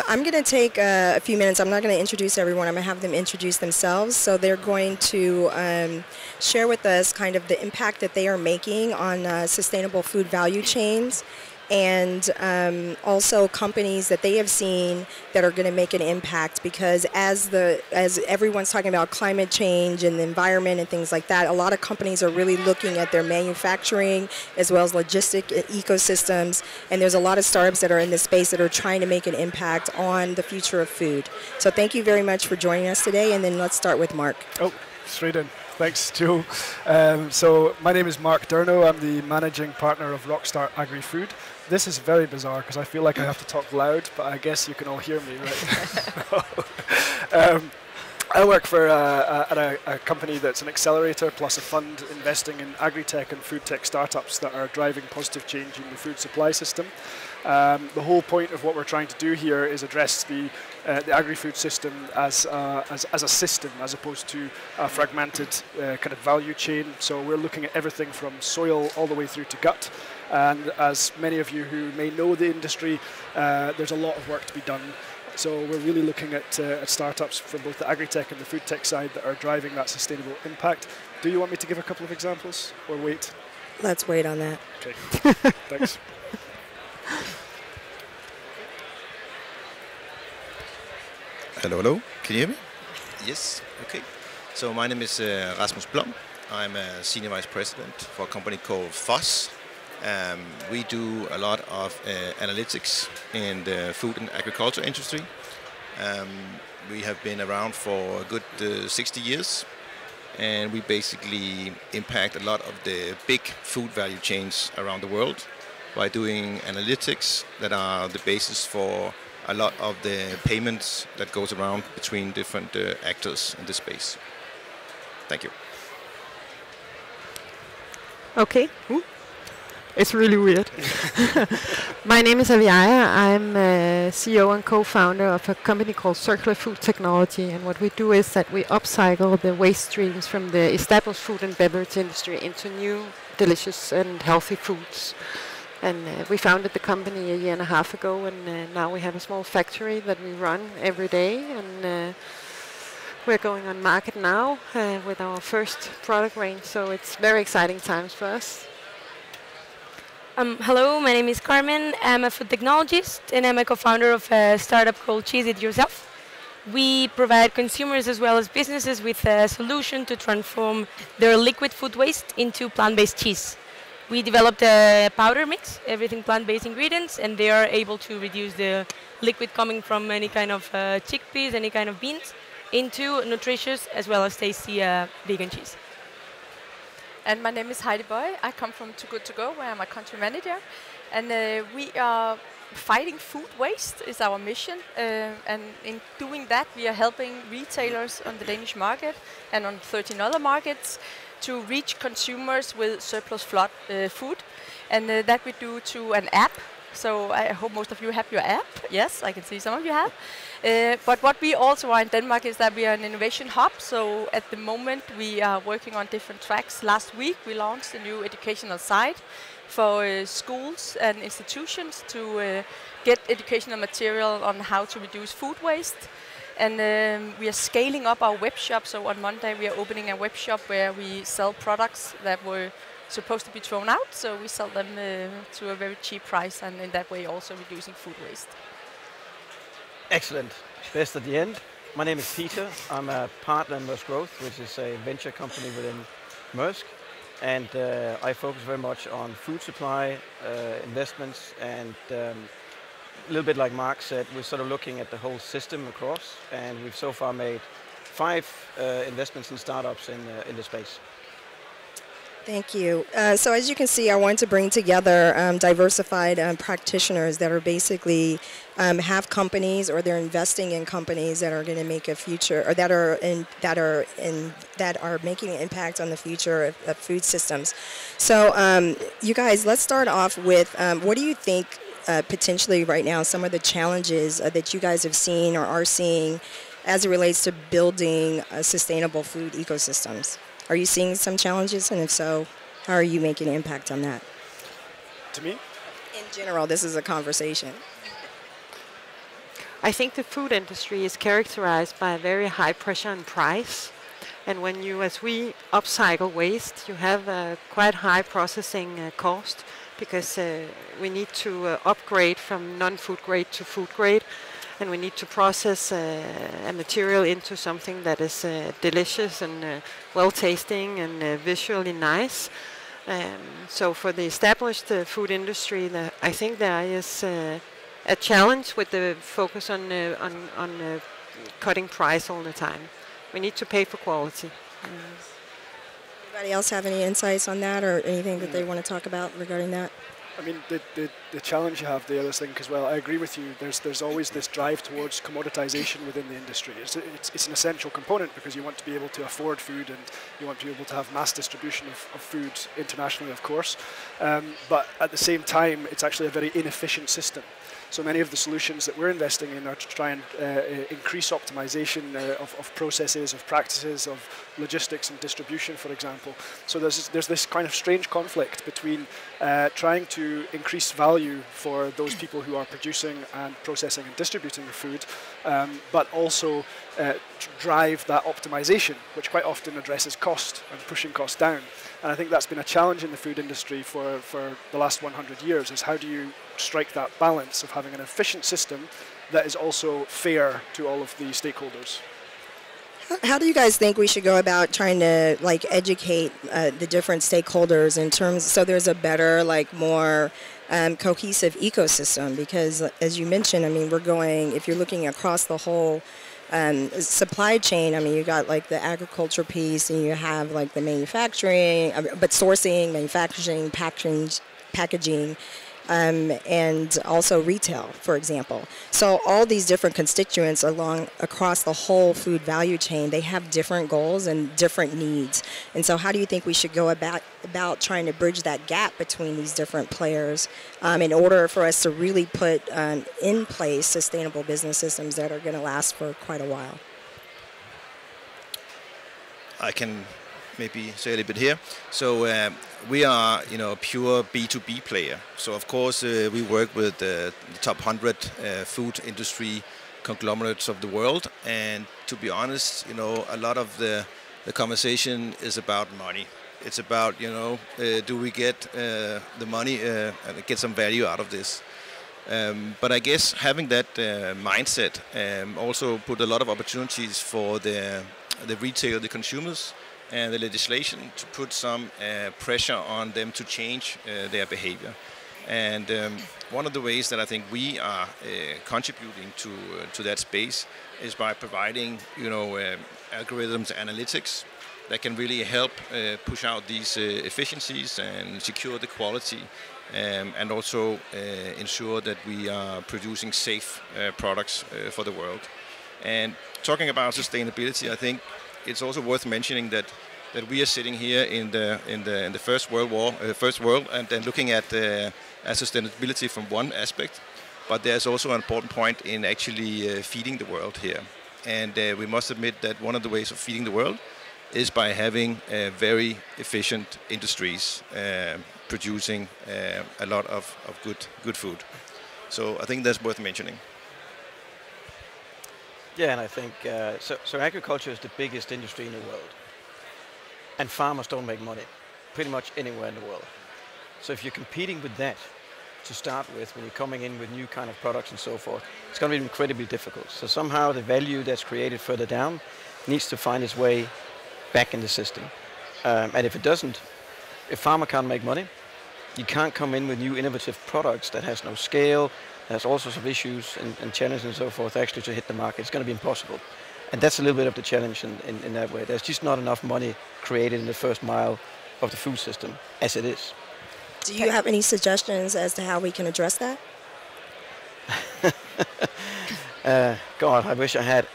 I'm going to take a few minutes. I'm not going to introduce everyone. I'm going to have them introduce themselves. So they're going to share with us kind of the impact that they are making on sustainable food value chains, and also companies that they have seen that are going to make an impact, because as everyone's talking about climate change and the environment and things like that, a lot of companies are really looking at their manufacturing as well as logistic ecosystems, and there's a lot of startups that are in this space that are trying to make an impact on the future of food. So thank you very much for joining us today, and then let's start with Mark. Oh, straight in. Thanks, Jewell. So my name is Mark Durno. I'm the managing partner of Rockstart Agri-Food. This is very bizarre because I feel like I have to talk loud, but I guess you can all hear me, right? I work for a company that's an accelerator plus a fund investing in agri-tech and food tech startups that are driving positive change in the food supply system. The whole point of what we're trying to do here is address the agri-food system as a system, as opposed to a fragmented kind of value chain. So we're looking at everything from soil all the way through to gut. And as many of you who may know the industry, there's a lot of work to be done. So we're really looking at startups from both the agri-tech and the food tech side that are driving that sustainable impact. Do you want me to give a couple of examples, or wait? Let's wait on that. Okay, thanks. Hello, hello. Can you hear me? Yes, okay. So my name is Rasmus Blom. I'm a senior vice president for a company called FOSS. We do a lot of analytics in the food and agriculture industry. We have been around for a good 60 years, and we basically impact a lot of the big food value chains around the world by doing analytics that are the basis for a lot of the payments that goes around between different actors in this space. Thank you. Okay. Ooh. It's really weird. My name is Aviaya. I'm CEO and co-founder of a company called Circular Food Technology, and what we do is that we upcycle the waste streams from the established food and beverage industry into new, delicious and healthy foods. And we founded the company a year and a half ago, and now we have a small factory that we run every day, and we're going on market now with our first product range, so it's very exciting times for us. Hello, my name is Carmen. I'm a food technologist, and I'm a co-founder of a startup called Cheese It Yourself. We provide consumers as well as businesses with a solution to transform their liquid food waste into plant-based cheese. We developed a powder mix, everything plant-based ingredients, and they are able to reduce the liquid coming from any kind of chickpeas, any kind of beans, into nutritious as well as tasty vegan cheese. And my name is Heidi Boye. I come from Too Good To Go, where I'm a country manager. And we are fighting food waste is our mission. And in doing that, we are helping retailers on the Danish market and on 13 other markets to reach consumers with surplus food. And that we do through an app. So I hope most of you have your app. Yes, I can see some of you have. But what we also are in Denmark is that we are an innovation hub. So at the moment we are working on different tracks. Last week we launched a new educational site for schools and institutions to get educational material on how to reduce food waste. And we are scaling up our web shop. So on Monday we are opening a web shop where we sell products that were supposed to be thrown out, so we sell them to a very cheap price, and in that way also reducing food waste. Excellent. Best at the end. My name is Peter. I'm a partner in Maersk Growth, which is a venture company within Maersk, and I focus very much on food supply investments, and a little bit like Mark said, we're sort of looking at the whole system across, and we've so far made 5 investments in startups in the space. Thank you. So as you can see, I wanted to bring together diversified practitioners that are basically have companies, or they're investing in companies that are going to make a future, or that are making an impact on the future of food systems. So you guys, let's start off with what do you think potentially right now some of the challenges that you guys have seen or are seeing as it relates to building sustainable food ecosystems? Are you seeing some challenges, and if so, how are you making an impact on that? To me? In general, this is a conversation. I think the food industry is characterized by a very high pressure on price. And when you, as we, upcycle waste, you have a quite high processing cost, because we need to upgrade from non-food grade to food grade, and we need to process a material into something that is delicious and well-tasting and visually nice. So for the established food industry, I think there is a challenge with the focus on cutting price all the time. We need to pay for quality. Anybody else have any insights on that, or anything that they want to talk about regarding that? I mean, the challenge you have, the other thing as well, I agree with you, there's always this drive towards commoditization within the industry. It's an essential component, because you want to be able to afford food, and you want to be able to have mass distribution of food internationally, of course. But at the same time, it's actually a very inefficient system. So many of the solutions that we're investing in are to try and increase optimization of processes, of practices, of logistics and distribution, for example. So there's this kind of strange conflict between trying to increase value for those people who are producing and processing and distributing the food, but also drive that optimization, which quite often addresses cost and pushing costs down. And I think that's been a challenge in the food industry for the last 100 years, is how do you strike that balance of having an efficient system that is also fair to all of the stakeholders. How do you guys think we should go about trying to educate the different stakeholders in terms, so there's a better, more cohesive ecosystem? Because as you mentioned, I mean, we're going, if you're looking across the whole supply chain, I mean, you got the agriculture piece, and you have the manufacturing, but sourcing, manufacturing, packaging, and also retail, for example. So all these different constituents across the whole food value chain, they have different goals and different needs. And so how do you think we should go about trying to bridge that gap between these different players in order for us to really put in place sustainable business systems that are going to last for quite a while? I can maybe say a little bit here. So we are, a pure B2B player. So of course we work with the top 100 food industry conglomerates of the world. And to be honest, a lot of the conversation is about money. It's about, do we get the money and get some value out of this? But I guess having that mindset also put a lot of opportunities for the retail, the consumers, and the legislation to put some pressure on them to change their behavior. And one of the ways that I think we are contributing to that space is by providing, algorithms, analytics that can really help push out these efficiencies and secure the quality, and also ensure that we are producing safe products for the world. And talking about sustainability, I think it's also worth mentioning that we are sitting here in the First World, and then looking at sustainability from one aspect, but there's also an important point in actually feeding the world here. And we must admit that one of the ways of feeding the world is by having very efficient industries producing a lot of good food. So I think that's worth mentioning. Yeah, and I think so agriculture is the biggest industry in the world, and farmers don't make money pretty much anywhere in the world. So if you're competing with that to start with, when you're coming in with new kind of products and so forth, it's going to be incredibly difficult. So somehow the value that's created further down needs to find its way back in the system. And if it doesn't, if farmer can't make money, you can't come in with new innovative products that has no scale, has all sorts of issues and challenges and so forth actually to hit the market. It's going to be impossible. And that's a little bit of the challenge in that way. There's just not enough money created in the first mile of the food system as it is. Do you have any suggestions as to how we can address that? God, I wish I had.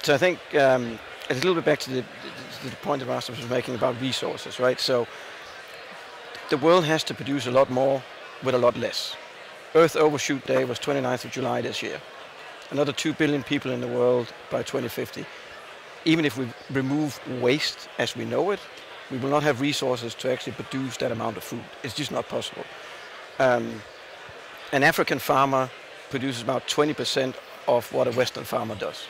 So I think it's a little bit back to the point that Rasmus was making about resources, right? So the world has to produce a lot more with a lot less. Earth Overshoot Day was 29th of July this year. Another 2 billion people in the world by 2050. Even if we remove waste as we know it, we will not have resources to actually produce that amount of food. It's just not possible. An African farmer produces about 20% of what a Western farmer does.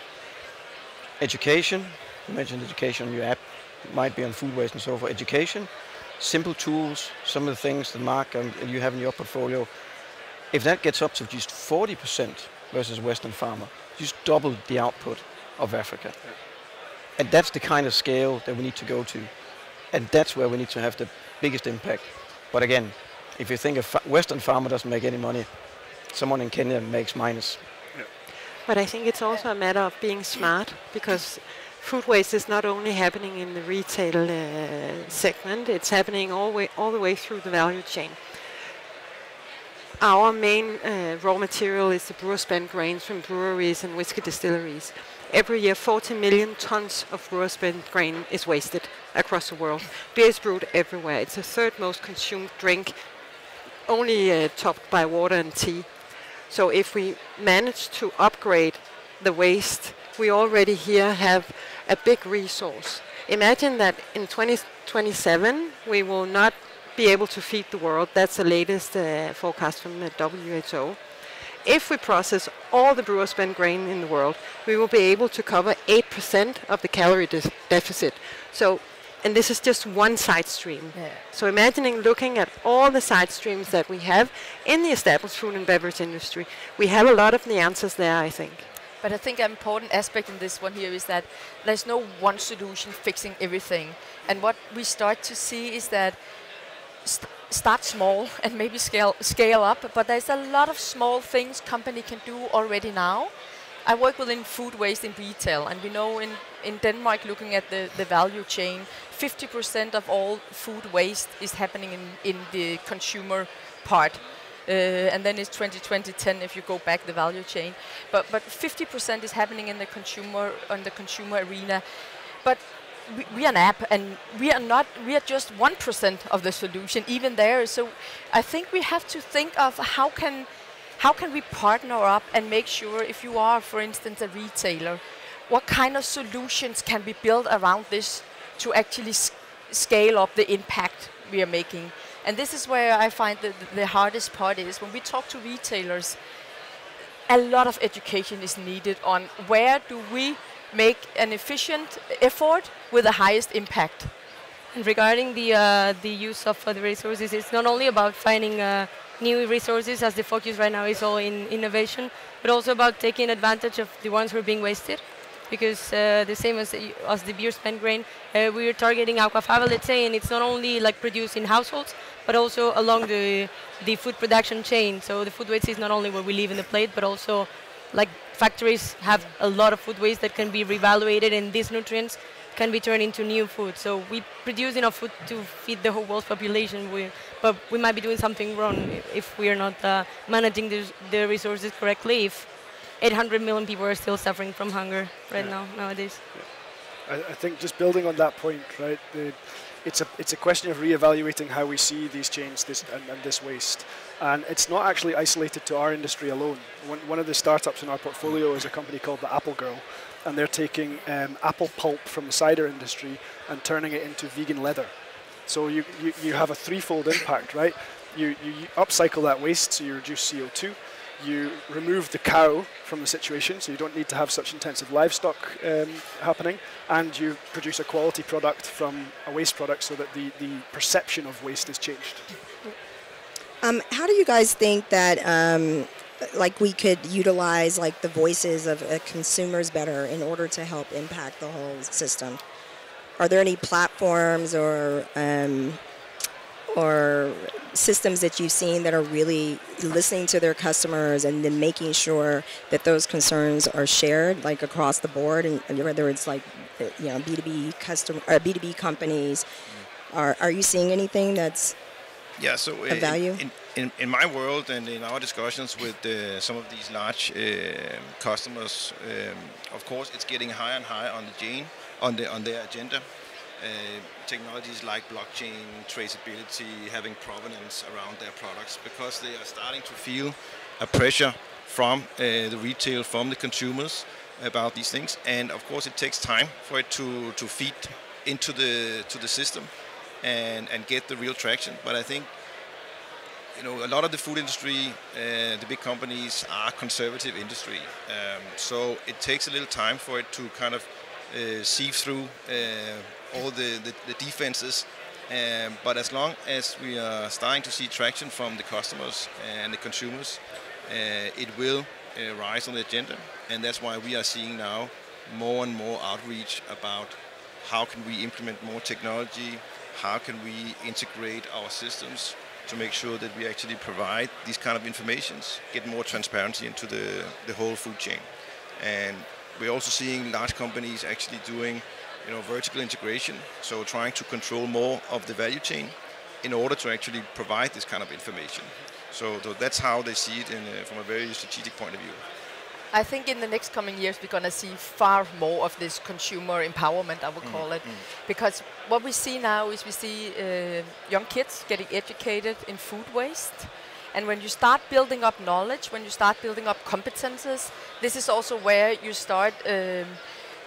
Education, you mentioned education on your app, might be on food waste and so forth. Education, simple tools, some of the things that Mark and you have in your portfolio, if that gets up to just 40% versus Western farmer, just double the output of Africa. Yeah. And that's the kind of scale that we need to go to. And that's where we need to have the biggest impact. But again, if you think a Western farmer doesn't make any money, someone in Kenya makes minus. Yeah. But I think it's also a matter of being smart, because food waste is not only happening in the retail segment, it's happening all the way through the value chain. Our main raw material is the brewer-spent grains from breweries and whiskey distilleries. Every year, 40 million tons of brewer-spent grain is wasted across the world. Beer is brewed everywhere. It's the third most consumed drink, only topped by water and tea. So if we manage to upgrade the waste, we already here have a big resource. Imagine that in 2027, we will not be able to feed the world. That's the latest forecast from the WHO. If we process all the brewer-spent grain in the world, we will be able to cover 8% of the calorie deficit. So, and this is just one side stream. Yeah. So imagining looking at all the side streams that we have in the established food and beverage industry, we have a lot of the answers there, I think. But I think an important aspect in this one here is that there's no one solution fixing everything. And what we start to see is that start small and maybe scale up, but there's a lot of small things company can do already now. I work within food waste in retail, and we know in Denmark, looking at the value chain, 50% of all food waste is happening in the consumer part. And then it's 2010 if you go back the value chain. But 50% is happening in the consumer arena. But we are an app, and we are just 1% of the solution, even there. So I think we have to think of how can we partner up and make sure, if you are, for instance, a retailer, what kind of solutions can be built around this to actually scale up the impact we are making. And this is where I find the hardest part is when we talk to retailers, a lot of education is needed on where do we make an efficient effort with the highest impact. And regarding the use of the resources, it's not only about finding new resources, as the focus right now is all in innovation, but also about taking advantage of the ones who are being wasted. Because the same as the beer spent grain, we are targeting aquafaba, let's say, and it's not only like produced in households, but also along the food production chain. So the food waste is not only what we leave in the plate, but also like factories have a lot of food waste that can be reevaluated, and these nutrients can be turned into new food. So we produce enough food to feed the whole world's population, but we might be doing something wrong if we are not managing the resources correctly. If 800 million people are still suffering from hunger nowadays. Yeah. I think just building on that point, right? It's a question of reevaluating how we see these chains and this waste, and it's not actually isolated to our industry alone. One of the startups in our portfolio is a company called the Apple Girl, and they're taking apple pulp from the cider industry and turning it into vegan leather. So you have a threefold impact, right? You upcycle that waste, so you reduce CO2. You remove the cow from the situation, so you don't need to have such intensive livestock happening, and you produce a quality product from a waste product so that the perception of waste is changed. How do you guys think that like we could utilize like the voices of consumers better in order to help impact the whole system? Are there any platforms or systems that you've seen that are really listening to their customers and then making sure that those concerns are shared like across the board, and whether it's like B2B customer or B2B companies? Are you seeing anything that's of value? In my world and in our discussions with some of these large customers, of course it's getting higher and higher on the chain, on their agenda. Technologies like blockchain, traceability, having provenance around their products, because they are starting to feel a pressure from the retail, from the consumers about these things. And of course it takes time for it to feed into the system and get the real traction. But I think a lot of the food industry, the big companies are conservative industry. So it takes a little time for it to kind of sieve through all the defenses. But as long as we are starting to see traction from the customers and the consumers, it will rise on the agenda. And that's why we are seeing now more and more outreach about how can we implement more technology, how can we integrate our systems to make sure that we actually provide these kind of informations, get more transparency into the whole food chain. And we're also seeing large companies actually doing vertical integration, so trying to control more of the value chain in order to actually provide this kind of information. So that's how they see it from a very strategic point of view. I think in the next coming years we're going to see far more of this consumer empowerment, I would call it. Because what we see now is we see young kids getting educated in food waste. And when you start building up knowledge, when you start building up competences, this is also where you start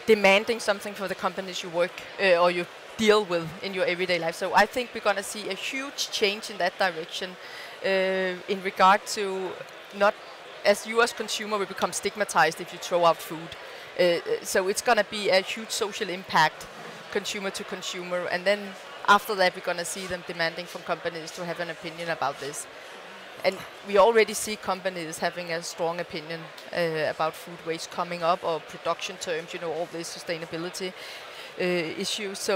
demanding something for the companies you work or you deal with in your everyday life. So I think we're going to see a huge change in that direction in regard to not, as you as consumer will become stigmatized if you throw out food. So it's going to be a huge social impact, consumer to consumer. And then after that, we're going to see them demanding from companies to have an opinion about this. And we already see companies having a strong opinion about food waste coming up, or production terms, all these sustainability issues.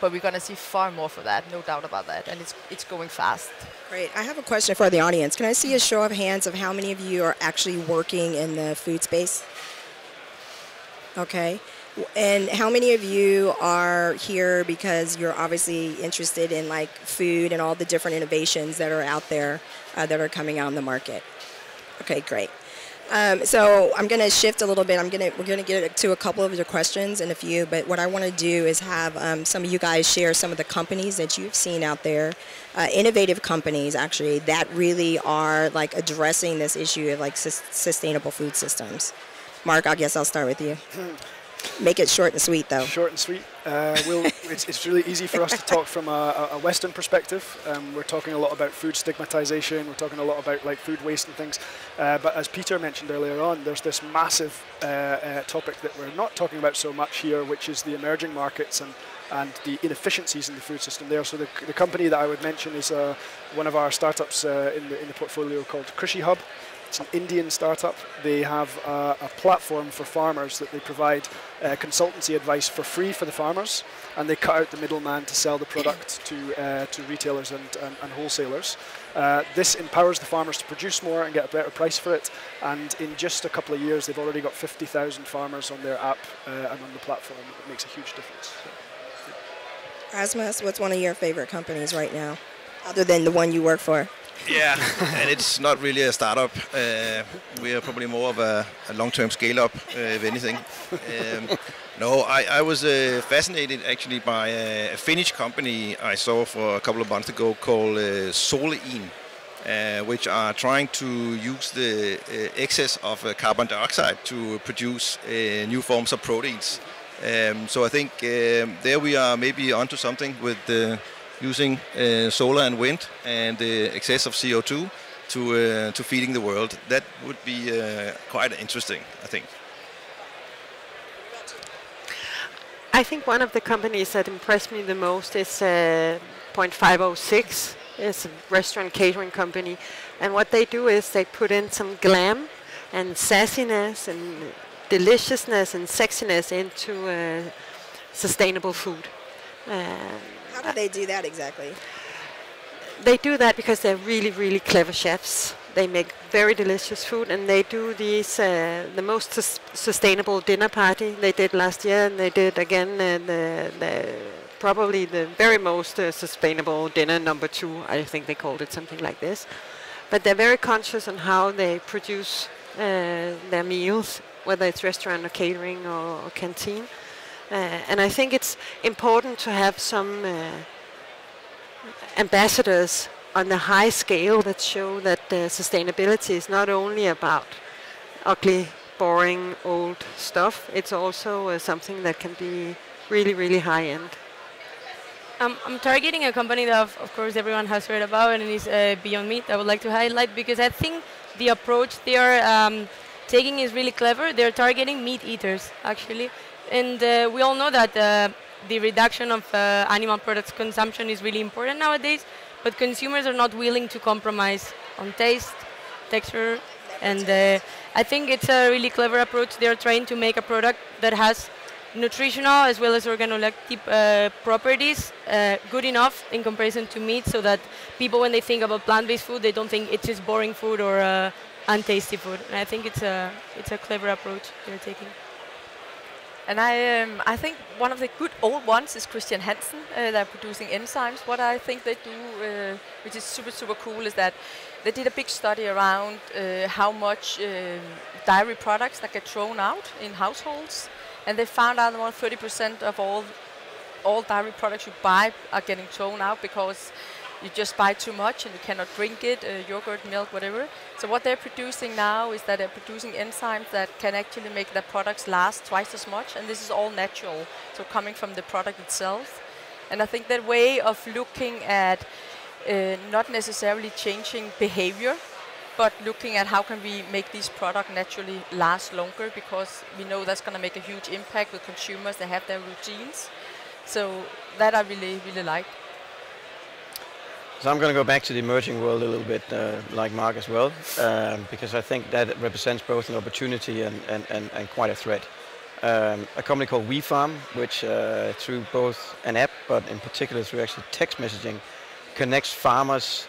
But we're going to see far more for that, no doubt about that. And it's going fast. Great. I have a question for the audience. Can I see a show of hands of how many of you are actually working in the food space? Okay. And how many of you are here because you're obviously interested in like food and all the different innovations that are out there that are coming out in the market? Okay, great. So I'm going to shift a little bit. We're going to get to a couple of your questions in a few, but what I want to do is have some of you guys share some of the companies that you've seen out there, innovative companies actually, that really are like addressing this issue of like sustainable food systems. Mark, I guess I'll start with you. Make it short and sweet, though. Short and sweet. It's really easy for us to talk from a Western perspective. We're talking a lot about food stigmatization. We're talking a lot about like food waste and things. But as Peter mentioned earlier on, there's this massive topic that we're not talking about so much here, which is the emerging markets and the inefficiencies in the food system there. So the company that I would mention is one of our startups in the portfolio called Krishi Hub. It's an Indian startup. They have a platform for farmers that they provide consultancy advice for free for the farmers, and they cut out the middleman to sell the product to retailers and wholesalers. This empowers the farmers to produce more and get a better price for it, and in just a couple of years they've already got 50,000 farmers on their app and on the platform. It makes a huge difference. So. Rasmus, what's one of your favorite companies right now, other than the one you work for? Yeah, and it's not really a startup. We are probably more of a long-term scale-up, if anything. No, I was fascinated actually by a Finnish company I saw for a couple of months ago called Solein, which are trying to use the excess of carbon dioxide to produce new forms of proteins. So I think there we are maybe onto something with using solar and wind and the excess of CO2 to feeding the world. That would be quite interesting, I think. I think one of the companies that impressed me the most is 0.506. It's a restaurant catering company. And what they do is they put in some glam and sassiness and deliciousness and sexiness into sustainable food. How do they do that exactly? They do that because they're really, really clever chefs. They make very delicious food, and they do these the most sustainable dinner party they did last year, and they did again probably the very most sustainable dinner #2. I think they called it something like this. But they're very conscious on how they produce their meals, whether it's restaurant or catering or canteen. And I think it's important to have some ambassadors on the high scale that show that sustainability is not only about ugly, boring, old stuff. It's also something that can be really, really high-end. I'm targeting a company that, of course, everyone has heard about, and it is Beyond Meat. I would like to highlight because I think the approach they are taking is really clever. They're targeting meat eaters, actually. And we all know that the reduction of animal products consumption is really important nowadays, but consumers are not willing to compromise on taste, texture, and I think it's a really clever approach. They're trying to make a product that has nutritional as well as organoleptic properties good enough in comparison to meat, so that people, when they think about plant-based food, they don't think it's just boring food or untasty food. And I think it's a clever approach they're taking. And I think one of the good old ones is Chr. Hansen. They're producing enzymes. What I think they do, which is super, super cool, is that they did a big study around how much dairy products that get thrown out in households. And they found out about 30% of all dairy products you buy are getting thrown out because you just buy too much and you cannot drink it, yogurt, milk, whatever. So what they're producing now is that they're producing enzymes that can actually make their products last twice as much, and this is all natural, so coming from the product itself. And I think that way of looking at not necessarily changing behavior, but looking at how can we make these products naturally last longer, because we know that's going to make a huge impact with consumers. They have their routines. So that I really, really like. So I'm going to go back to the emerging world a little bit, like Mark as well, because I think that represents both an opportunity and quite a threat. A company called WeFarm, which through both an app, but in particular through actually text messaging, connects farmers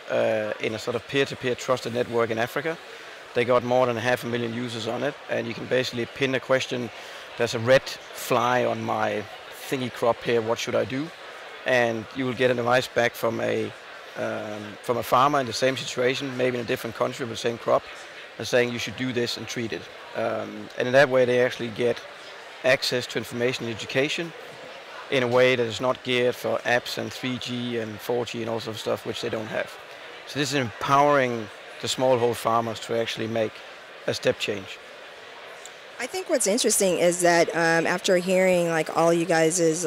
in a sort of peer-to-peer trusted network in Africa. They got more than 500,000 users on it, and you can basically pin a question. There's a red fly on my thingy crop here, what should I do? And you will get an advice back from a farmer in the same situation, maybe in a different country with the same crop, and saying you should do this and treat it. And in that way they actually get access to information and education in a way that is not geared for apps and 3G and 4G and all sorts of stuff which they don't have. So this is empowering the smallholder farmers to actually make a step change. I think what's interesting is that after hearing like all you guys'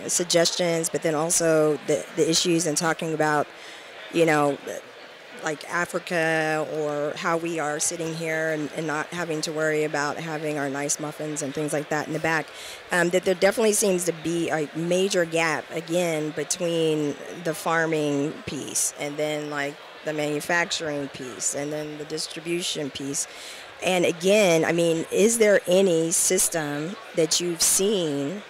suggestions, but then also the issues and talking about, you know, like Africa or how we are sitting here and not having to worry about having our nice muffins and things like that in the back, that there definitely seems to be a major gap, again, between the farming piece and then like the manufacturing piece and then the distribution piece. And again, I mean, is there any system that you've seen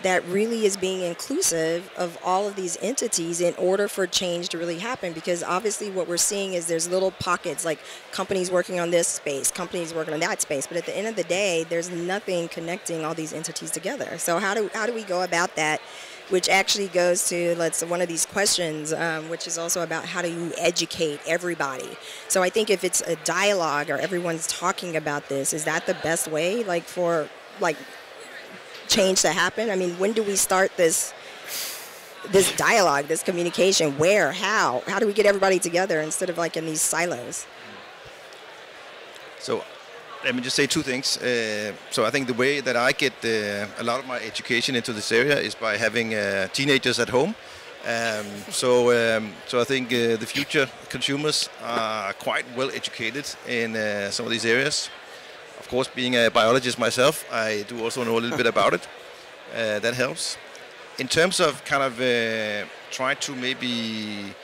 that really is being inclusive of all of these entities in order for change to really happen? Because obviously what we're seeing is there's little pockets, like companies working on this space, companies working on that space, but at the end of the day, there's nothing connecting all these entities together. So how do we go about that? Which actually goes to one of these questions, which is also about how do you educate everybody. So I think if it's a dialogue or everyone's talking about this, is that the best way, like for like change to happen? I mean, when do we start this dialogue, this communication? Where? How? How do we get everybody together instead of like in these silos? So let me just say two things. So I think the way that I get a lot of my education into this area is by having teenagers at home. So I think the future consumers are quite well educated in some of these areas. Of course, being a biologist myself, I do also know a little bit about it. That helps. In terms of kind of trying to maybe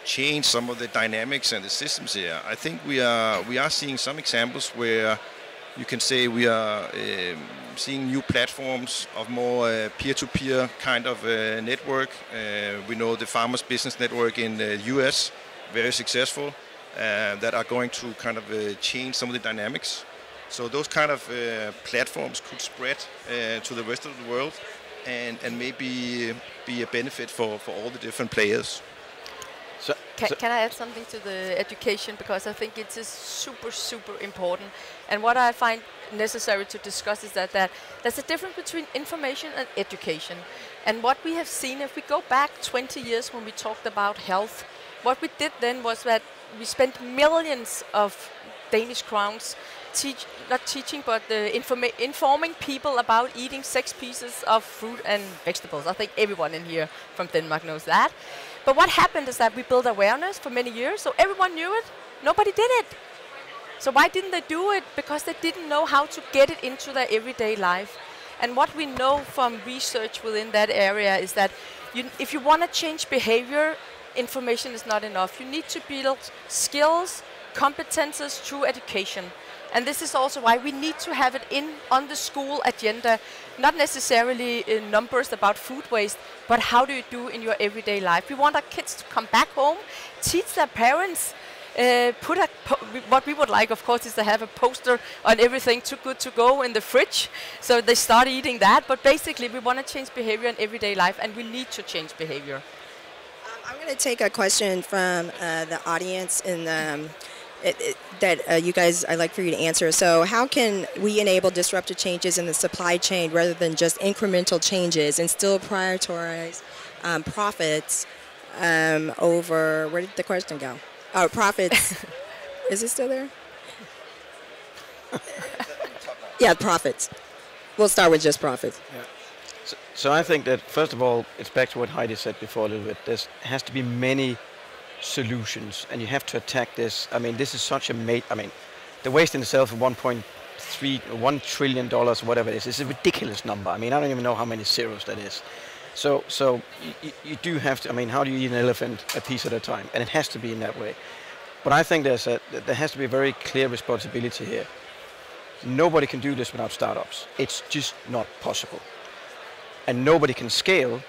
change some of the dynamics and the systems here, I think we are seeing some examples where you can say we are seeing new platforms of more peer-to-peer kind of network. We know the Farmers Business Network in the US, very successful, that are going to kind of change some of the dynamics. So those kind of platforms could spread to the rest of the world and maybe be a benefit for all the different players. So can I add something to the education, because I think it is super, super important. And what I find necessary to discuss is that there's a difference between information and education. And what we have seen, if we go back 20 years when we talked about health, what we did then was that we spent millions of Danish crowns not teaching, but informing people about eating 6 pieces of fruit and vegetables. I think everyone in here from Denmark knows that. But what happened is that we built awareness for many years, so everyone knew it. Nobody did it. So why didn't they do it? Because they didn't know how to get it into their everyday life. And what we know from research within that area is that if you want to change behavior, information is not enough. You need to build skills, competences through education. And this is also why we need to have it on the school agenda, not necessarily in numbers about food waste, but how do you do in your everyday life. We want our kids to come back home, teach their parents, what we would like, of course, is to have a poster on everything too good to go in the fridge, so they start eating that. But basically, we want to change behavior in everyday life, and we need to change behavior. I'm going to take a question from the audience that you guys, I'd like for you to answer. So how can we enable disruptive changes in the supply chain rather than just incremental changes and still prioritize profits over, where did the question go? Oh, profits. Is it still there? Yeah, profits. We'll start with just profits. Yeah. So I think that, first of all, it's back to what Heidi said before a little bit. There has to be many solutions, and you have to attack this. I mean, this is such a the waste in itself of $1 trillion, or whatever it is a ridiculous number. I mean, I don't even know how many zeros that is. So you do have to, I mean, how do you eat an elephant a piece at a time? And it has to be in that way. But I think there has to be a very clear responsibility here. Nobody can do this without startups. It's just not possible. And nobody can scale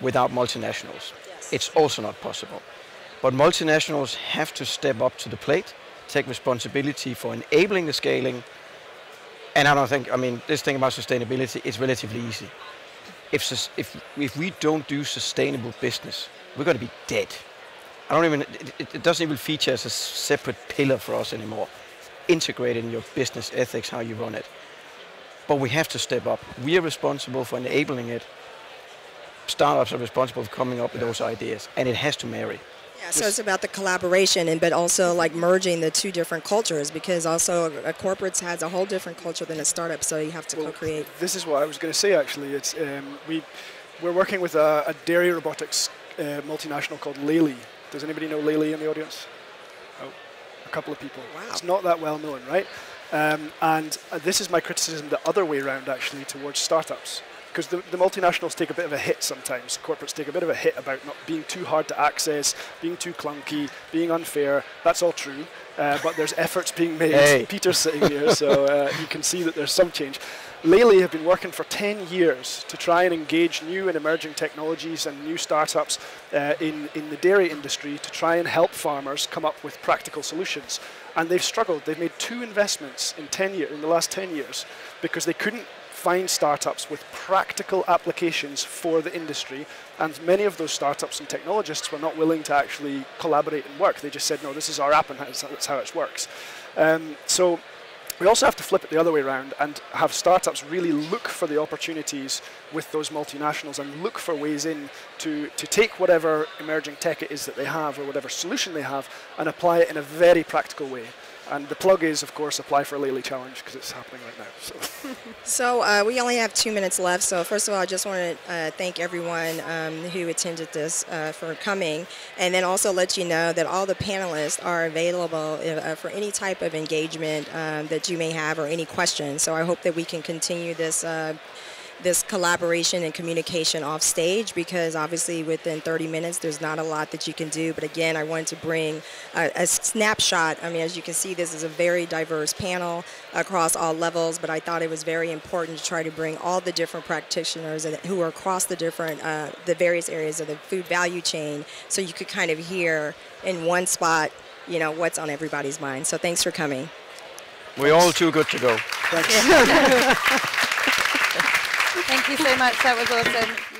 without multinationals. Yes. It's also not possible. But multinationals have to step up to the plate, take responsibility for enabling the scaling. And I don't think, I mean, this thing about sustainability is relatively easy. If we don't do sustainable business, we're going to be dead. It doesn't even feature as a separate pillar for us anymore. Integrated in your business ethics, how you run it. But we have to step up. We are responsible for enabling it. Startups are responsible for coming up with those ideas, and it has to marry. Yeah, so it's about the collaboration, but also like merging the two different cultures, because also a corporate has a whole different culture than a startup, so you have to co-create. This is what I was going to say, actually. It's we're working with a dairy robotics multinational called Lely. Does anybody know Lely in the audience? Oh, a couple of people. Wow. It's not that well known, right? And this is my criticism the other way around, actually, towards startups. Because the multinationals take a bit of a hit sometimes. Corporates take a bit of a hit about not being too hard to access, being too clunky, being unfair. That's all true. But there's efforts being made. Hey. Peter's sitting here, so you can see that there's some change. Lely have been working for 10 years to try and engage new and emerging technologies and new startups in the dairy industry to try and help farmers come up with practical solutions. And they've struggled. They've made 2 investments in the last 10 years because they couldn't find startups with practical applications for the industry, and many of those startups and technologists were not willing to actually collaborate and work. They just said, no, this is our app and that's how it works. So we also have to flip it the other way around and have startups really look for the opportunities with those multinationals and look for ways in to take whatever emerging tech it is that they have or whatever solution they have and apply it in a very practical way. And the plug is, of course, apply for a Lely Challenge because it's happening right now. So we only have 2 minutes left. So first of all, I just want to thank everyone who attended this for coming, and then also let you know that all the panelists are available for any type of engagement that you may have or any questions. So I hope that we can continue this collaboration and communication off stage, because obviously within 30 minutes there's not a lot that you can do. But again, I wanted to bring a snapshot. I mean, as you can see, this is a very diverse panel across all levels, but I thought it was very important to try to bring all the different practitioners who are across the different, the various areas of the food value chain, so you could kind of hear in one spot, you know, what's on everybody's mind. So thanks for coming. We're all too good to go. Thanks. Thank you so much. That was awesome.